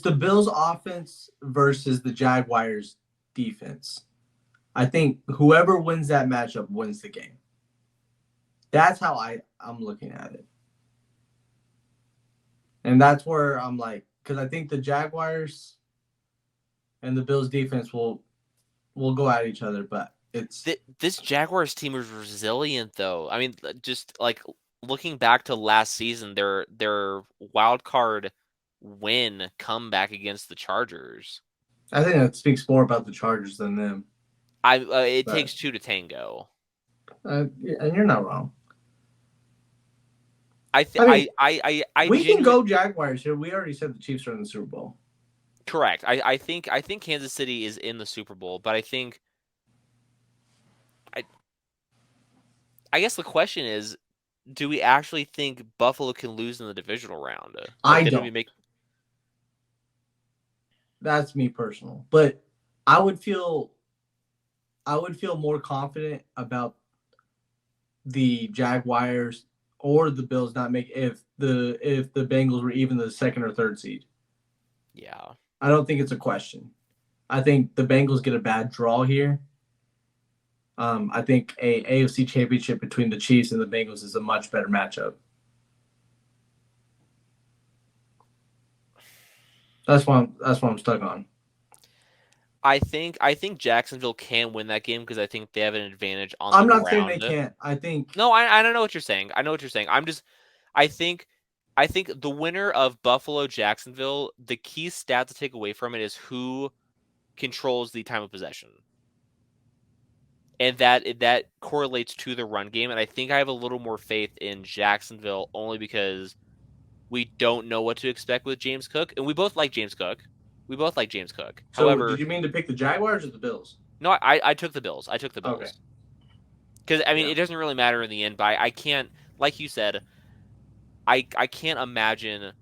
Speaker 1: the Bills offense versus the Jaguars defense. I think whoever wins that matchup wins the game. That's how I'm looking at it. And that's where I'm like, because I think the Jaguars and the Bills defense will go at each other, but
Speaker 2: this Jaguars team is resilient, though. I mean, just like looking back to last season, their wild card win comeback against the Chargers.
Speaker 1: I think that speaks more about the Chargers than them.
Speaker 2: It takes two to tango.
Speaker 1: And you're not wrong.
Speaker 2: We
Speaker 1: can go Jaguars here. We already said the Chiefs are in the Super Bowl.
Speaker 2: Correct. I think Kansas City is in the Super Bowl, but I think I guess the question is, do we actually think Buffalo can lose in the divisional round?
Speaker 1: I don't. That's me personal, but I would feel more confident about the Jaguars or the Bills not make if the Bengals were even the second or third seed.
Speaker 2: Yeah.
Speaker 1: I don't think it's a question. I think the Bengals get a bad draw here. I think a AFC championship between the Chiefs and the Bengals is a much better matchup. That's what I'm stuck on.
Speaker 2: I think Jacksonville can win that game because I think they have an advantage on
Speaker 1: the ground.
Speaker 2: I'm
Speaker 1: not saying they can't. I think
Speaker 2: No, I don't know what you're saying. I know what you're saying. I think the winner of Buffalo Jacksonville, the key stat to take away from it is who controls the time of possession. And that correlates to the run game. And I think I have a little more faith in Jacksonville only because we don't know what to expect with James Cook. And we both like James Cook.
Speaker 1: So,
Speaker 2: however,
Speaker 1: did you mean to pick the Jaguars or the Bills?
Speaker 2: No, I took the Bills.
Speaker 1: Okay.
Speaker 2: Because, it doesn't really matter in the end. But I can't, like you said, I can't imagine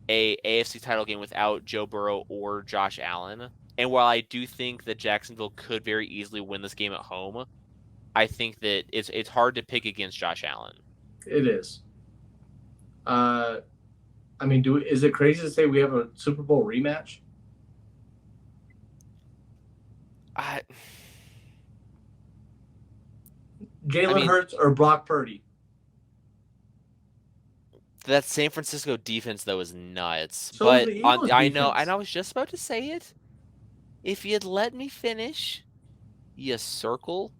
Speaker 2: a AFC title game without Joe Burrow or Josh Allen. And while I do think that Jacksonville could very easily win this game at home, I think that it's hard to pick against Josh Allen.
Speaker 1: It is. Is it crazy to say we have a Super Bowl rematch? Jalen Hurts or Brock Purdy?
Speaker 2: That San Francisco defense, though, is nuts.
Speaker 1: So but I
Speaker 2: know, and I was just about to say it. If you'd let me finish, you circle.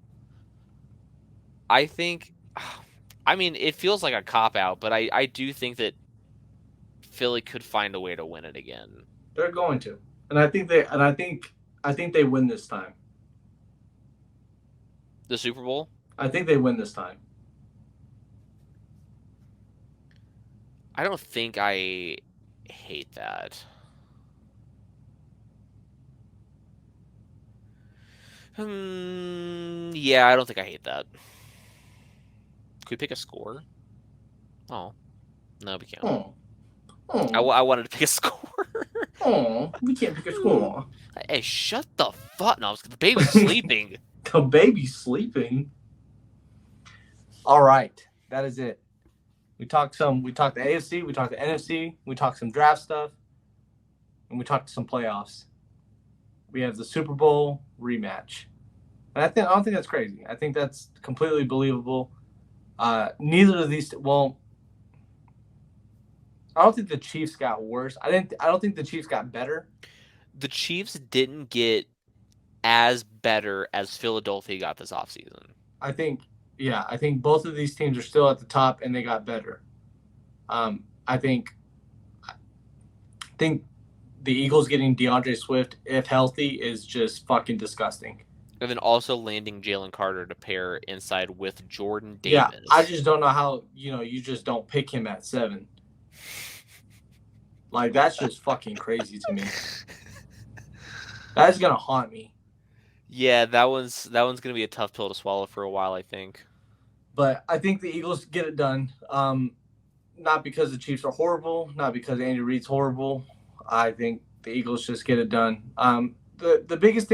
Speaker 2: I think I mean, it feels like a cop-out, but I do think that Philly could find a way to win it again.
Speaker 1: They're going to. And I think they win this time.
Speaker 2: The Super Bowl?
Speaker 1: I think they win this time.
Speaker 2: I don't think I hate that. Yeah, I don't think I hate that. Could we pick a score? Oh, no, we can't.
Speaker 1: Oh.
Speaker 2: I wanted to pick a score.
Speaker 1: Oh, we can't pick a score.
Speaker 2: Hey, shut the fuck! No, the baby's sleeping.
Speaker 1: The baby's sleeping. All right, that is it. We talked the AFC, we talked the NFC, we talked some draft stuff, and we talked some playoffs. We have the Super Bowl rematch. And I don't think that's crazy. I think that's completely believable. Neither of these I don't think the Chiefs got worse. I don't think the Chiefs got better.
Speaker 2: The Chiefs didn't get as better as Philadelphia got this offseason.
Speaker 1: I think both of these teams are still at the top and they got better. I think the Eagles getting DeAndre Swift, if healthy, is just fucking disgusting.
Speaker 2: And then also landing Jalen Carter to pair inside with Jordan Davis.
Speaker 1: Yeah, I just don't know how, you just don't pick him at 7. Like, that's just fucking crazy to me. That's going to haunt me.
Speaker 2: Yeah, that one's going to be a tough pill to swallow for a while, I think.
Speaker 1: But I think the Eagles get it done. Not because the Chiefs are horrible, not because Andy Reid's horrible. I think the Eagles just get it done. The biggest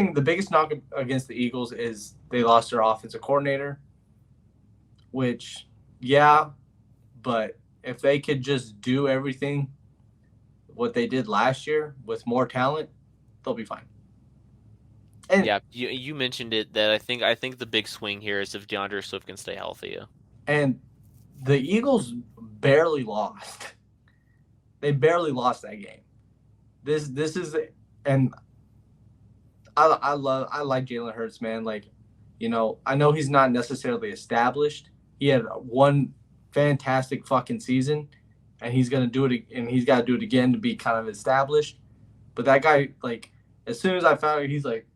Speaker 1: knock against the Eagles is they lost their offensive coordinator, which, yeah, but if they could just do everything what they did last year with more talent, they'll be fine.
Speaker 2: And yeah, you mentioned it that I think the big swing here is if DeAndre Swift can stay healthy.
Speaker 1: And the Eagles barely lost. They barely lost that game. This is, and I like Jalen Hurts, man. Like, I know he's not necessarily established. He had one fantastic fucking season, and he's gonna do it, and he's got to do it again to be kind of established. But that guy, like, as soon as I found it, he's like,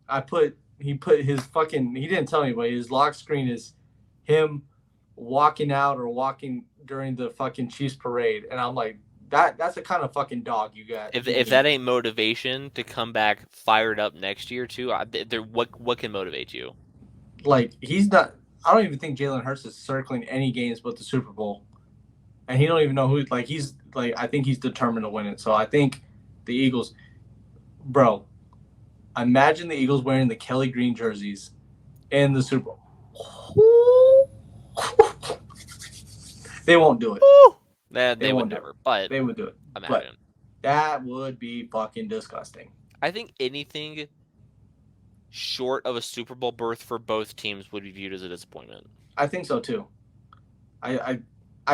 Speaker 1: he put his fucking, he didn't tell me, but his lock screen is him walking out or walking during the fucking Chiefs parade, and I'm like, that's the kind of fucking dog you got.
Speaker 2: If that ain't motivation to come back fired up next year too, what can motivate you?
Speaker 1: Like, he's not. I don't even think Jalen Hurts is circling any games but the Super Bowl, and he don't even know who. Like, he's like, I think he's determined to win it. So I think the Eagles, bro. Imagine the Eagles wearing the Kelly Green jerseys in the Super Bowl. They won't do it.
Speaker 2: They would never, but
Speaker 1: they would do it.
Speaker 2: Imagine.
Speaker 1: But that would be fucking disgusting.
Speaker 2: I think anything short of a Super Bowl berth for both teams would be viewed as a disappointment.
Speaker 1: I think so too. I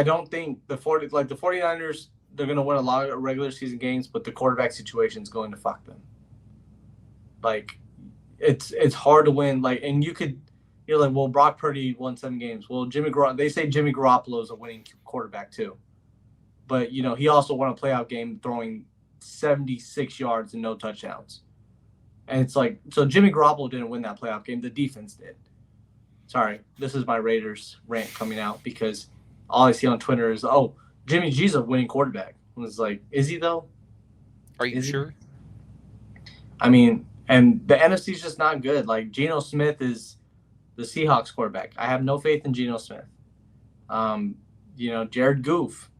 Speaker 1: don't think the 49ers, they're going to win a lot of regular season games, but the quarterback situation is going to fuck them. Like, it's hard to win. Like, and you're like, well, Brock Purdy won 7 games. Well, they say Jimmy Garoppolo is a winning quarterback too. But, he also won a playoff game throwing 76 yards and no touchdowns. And it's like, so Jimmy Garoppolo didn't win that playoff game. The defense did. Sorry, this is my Raiders rant coming out because all I see on Twitter is, oh, Jimmy G's a winning quarterback. And it's like, is he though?
Speaker 2: Are you sure?
Speaker 1: I mean, and the NFC's just not good. Like, Geno Smith is the Seahawks quarterback. I have no faith in Geno Smith. Jared Goff,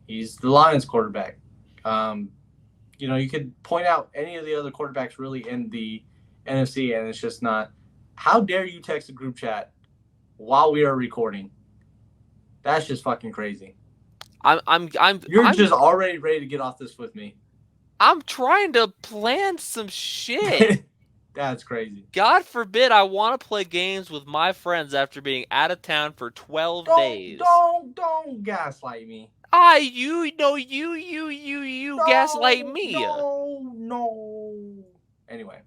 Speaker 1: he's the Lions quarterback. You could point out any of the other quarterbacks really in the NFC, and it's just not. How dare you text a group chat while we are recording? That's just fucking crazy. You're just already ready to get off this with me.
Speaker 2: I'm trying to plan some shit.
Speaker 1: That's crazy.
Speaker 2: God forbid I want to play games with my friends after being out of town for 12 days.
Speaker 1: Don't gaslight me.
Speaker 2: You gaslight me.
Speaker 1: No. Anyway.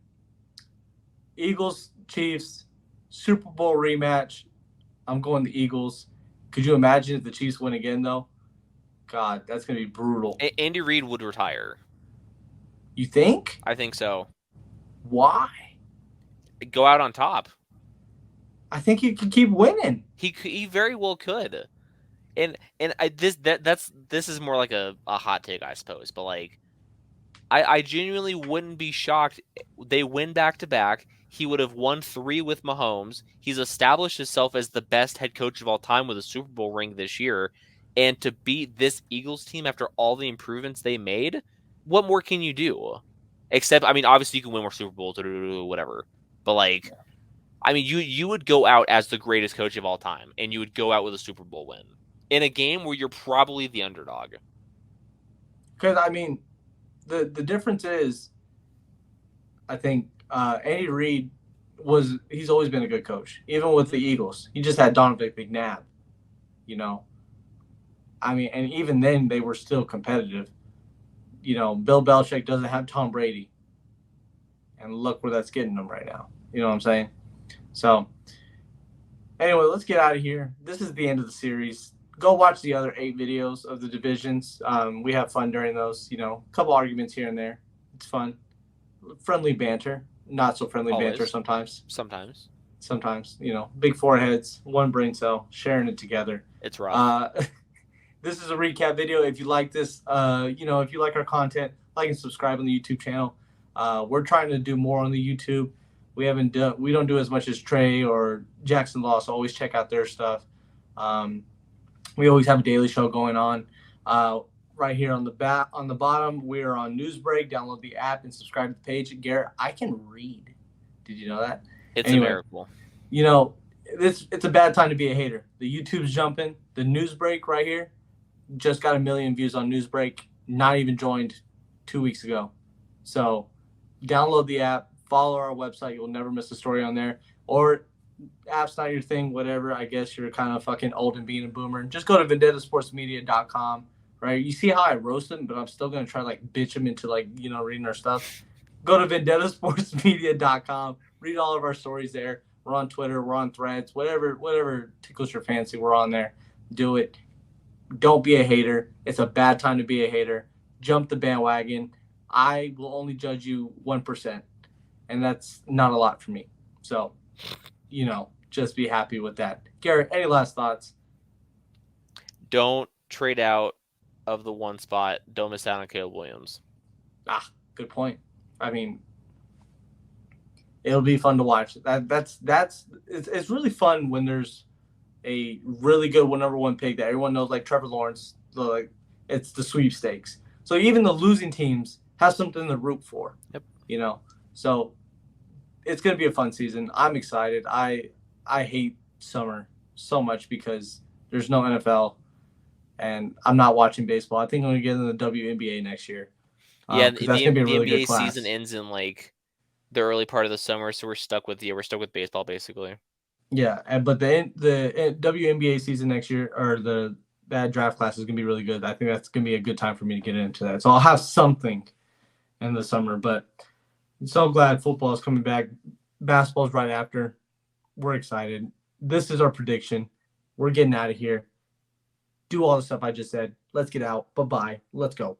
Speaker 1: Eagles, Chiefs, Super Bowl rematch. I'm going the Eagles. Could you imagine if the Chiefs win again, though? God, that's going to be brutal.
Speaker 2: Andy Reid would retire.
Speaker 1: You think?
Speaker 2: I think so.
Speaker 1: Why?
Speaker 2: Go out on top.
Speaker 1: I think he could keep winning.
Speaker 2: He very well could. And this is more like a hot take, I suppose. But like, I genuinely wouldn't be shocked. They win back to back. He would have won 3 with Mahomes. He's established himself as the best head coach of all time with a Super Bowl ring this year. And to beat this Eagles team after all the improvements they made, what more can you do? Except, I mean, obviously you can win more Super Bowls, whatever. But like, I mean, you would go out as the greatest coach of all time, and you would go out with a Super Bowl win in a game where you're probably the underdog.
Speaker 1: Because I mean, the difference is, I think Andy Reid he's always been a good coach, even with the Eagles. He just had Donovan McNabb, you know. I mean, and even then they were still competitive. You know, Bill Belichick doesn't have Tom Brady, and look where that's getting them right now. You know what I'm saying? So, anyway, let's get out of here. This is the end of the series. Go watch the other 8 videos of the divisions. We have fun during those. You know, a couple arguments here and there. It's fun. Friendly banter. Not so friendly
Speaker 2: Always.
Speaker 1: banter sometimes.
Speaker 2: Sometimes.
Speaker 1: You know, big foreheads, one brain cell, sharing it together.
Speaker 2: It's rough.
Speaker 1: This is a recap video. If you like this, you know, if you like our content, like and subscribe on the YouTube channel. We're trying to do more on the YouTube. We don't do as much as Trey or Jackson Law, so always check out their stuff. We always have a daily show going on. Right here on the bottom, we are on Newsbreak. Download the app and subscribe to the page. Garrett, I can read. Did you know that?
Speaker 2: It's anyway, a miracle.
Speaker 1: You know, it's a bad time to be a hater. The YouTube's jumping. The Newsbreak right here just got 1 million views on Newsbreak. Not even joined 2 weeks ago. So download the app. Follow our website. You'll never miss a story on there. Or app's not your thing, whatever. I guess you're kind of fucking old and being a boomer. Just go to vendettasportsmedia.com, right? You see how I roast them, but I'm still going to try to, like, bitch them into, like, you know, reading our stuff. Go to vendettasportsmedia.com. Read all of our stories there. We're on Twitter. We're on Threads. Whatever tickles your fancy, we're on there. Do it. Don't be a hater. It's a bad time to be a hater. Jump the bandwagon. I will only judge you 1%. And that's not a lot for me. So, you know, just be happy with that. Garrett, any last thoughts?
Speaker 2: Don't trade out of the 1 spot. Don't miss out on Caleb Williams.
Speaker 1: Good point. I mean, it'll be fun to watch. It's really fun when there's a really good number 1 pick that everyone knows, like Trevor Lawrence. Like, it's the sweepstakes. So even the losing teams have something to root for.
Speaker 2: Yep.
Speaker 1: You know, so it's going to be a fun season. I'm excited. I hate summer so much because there's no NFL, and I'm not watching baseball. I think I'm going to get in the WNBA next year.
Speaker 2: Yeah, the NBA season ends in like the early part of the summer, so we're stuck with baseball basically.
Speaker 1: Yeah, but the WNBA season next year, or that draft class, is going to be really good. I think that's going to be a good time for me to get into that. So I'll have something in the summer, but I'm so glad football is coming back. Basketball's right after. We're excited. This is our prediction. We're getting out of here. Do all the stuff I just said. Let's get out. Bye-bye. Let's go.